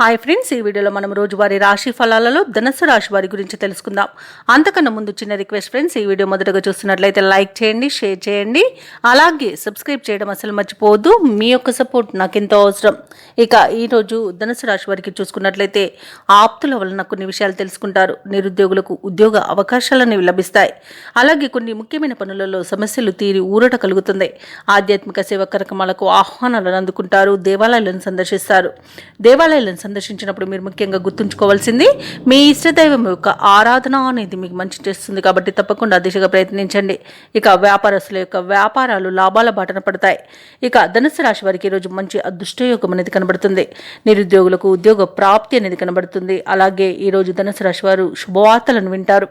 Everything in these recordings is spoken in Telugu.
హాయ్ ఫ్రెండ్స్, ఈ వీడియోలో మనం రోజువారీ రాశి ఫలాలలో ధనుసు రాశి వారి గురించి తెలుసుకుందాం. అంతకన్నా ముందు చిన్న రిక్వెస్ట్ ఫ్రెండ్స్, ఈ వీడియో మొదటగా చూస్తున్నట్లయితే లైక్ చేయండి, షేర్ చేయండి, అలాగే సబ్స్క్రైబ్ చేయడం అసలు మర్చిపోవద్దు. మీ యొక్క సపోర్ట్ నాకు ఎంతో అవసరం. ఇక ఈరోజు ధనుసు రాశి వారికి చూసుకున్నట్లయితే ఆప్తుల వలన కొన్ని విషయాలు తెలుసుకుంటారు. నిరుద్యోగులకు ఉద్యోగ అవకాశాలను లభిస్తాయి. అలాగే కొన్ని ముఖ్యమైన పనులలో సమస్యలు తీరి ఊరట కలుగుతుంది. ఆధ్యాత్మిక సేవా కార్యక్రమాలకు ఆహ్వానాలను అందుకుంటారు. దేవాలయాలను సందర్శిస్తారు. దేవాలయాలను సందర్శించినప్పుడు మీరు ముఖ్యంగా గుర్తుంచుకోవాల్సింది మీ ఇష్టదైవం యొక్క ఆరాధన అనేది మీకు మంచి చేస్తుంది. కాబట్టి తప్పకుండా దిశగా ప్రయత్నించండి. ఇక వ్యాపారస్తుల యొక్క వ్యాపారాలు లాభాల బాటన పడతాయి. ఇక ధనుసు రాశి వారికి ఈరోజు మంచి అదృష్టయోగం అనేది కనబడుతుంది. నిరుద్యోగులకు ఉద్యోగ ప్రాప్తి అనేది కనబడుతుంది. అలాగే ఈరోజు ధనుసు రాశి వారు శుభవార్తలను వింటారు.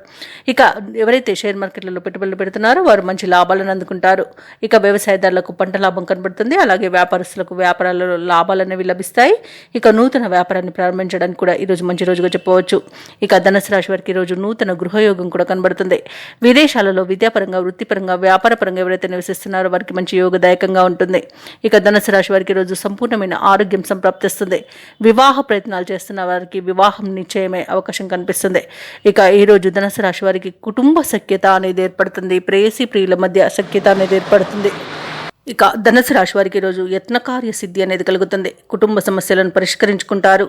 ఇక ఎవరైతే షేర్ మార్కెట్లలో పెట్టుబడులు పెడుతున్నారో వారు మంచి లాభాలను అందుకుంటారు. ఇక వ్యవసాయదారులకు పంట లాభం కనబడుతుంది. అలాగే వ్యాపారస్తులకు వ్యాపారాలలో లాభాలు అనేవి లభిస్తాయి. ఇక నూతన వ్యాపారాన్ని ప్రారంభించడానికి కూడా ఈరోజు మంచి రోజుగా చెప్పవచ్చు. ఇక ధనుసు రాశి వారికి ఈరోజు నూతన గృహయోగం కూడా కనబడుతుంది. విదేశాలలో విద్యాపరంగా, వృత్తిపరంగా, వ్యాపారపరంగా ఎవరైతే నివసిస్తున్నారో వారికి మంచి యోగదాయకంగా ఉంటుంది. ఇక ధనుసు రాశి వారికి ఈరోజు సంపూర్ణమైన ఆరోగ్యం సంప్రాప్తిస్తుంది. వివాహ ప్రయత్నాలు చేస్తున్న వారికి వివాహం నిశ్చయమే అవకాశం కనిపిస్తుంది. ఇక ఈరోజు ధనుసు రాశి వారికి కుటుంబ సఖ్యత అనేది ఏర్పడుతుంది. ప్రేయసి ప్రియుల మధ్య సఖ్యత అనేది ఏర్పడుతుంది. ఇక ధనుసు రాశి వారికి ఈరోజు యత్నకార్య సిద్ధి అనేది కలుగుతుంది. కుటుంబ సమస్యలను పరిష్కరించుకుంటారు.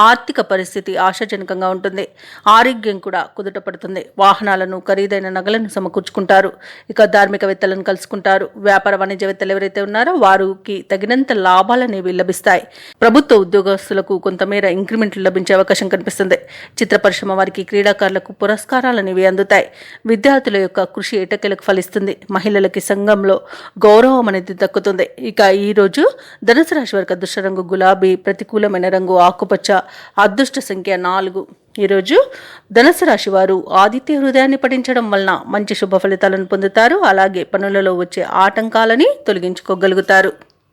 ఆర్థిక పరిస్థితి ఆశాజనకంగా ఉంటుంది. ఆరోగ్యం కూడా కుదుట పడుతుంది. వాహనాలను, ఖరీదైన నగలను సమకూర్చుకుంటారు. ఇక ధార్మికవేత్తలను కలుసుకుంటారు. వ్యాపార వాణిజ్యవేత్తలు ఎవరైతే ఉన్నారో వారికి తగినంత లాభాలనేవి లభిస్తాయి. ప్రభుత్వ ఉద్యోగస్తులకు కొంతమేర ఇంక్రిమెంట్లు లభించే అవకాశం కనిపిస్తుంది. చిత్ర పరిశ్రమ వారికి, క్రీడాకారులకు పురస్కారాలు అనేవి అందుతాయి. విద్యార్థుల యొక్క కృషి ఎటకెలకు ఫలిస్తుంది. మహిళలకి సంఘంలో గౌరవం అనేది దక్కుతుంది. ఇక ఈ రోజు ధనుసు రాశి వారికి అదృష్ట రంగు గులాబీ, ప్రతికూలమైన రంగు ఆకుపచ్చ, అదృష్ట సంఖ్య 4. ఈరోజు ధనుసు రాశి వారు ఆదిత్య హృదయాన్ని పఠించడం వలన మంచి శుభ ఫలితాలను పొందుతారు. అలాగే పనులలో వచ్చే ఆటంకాలని తొలగించుకోగలుగుతారు.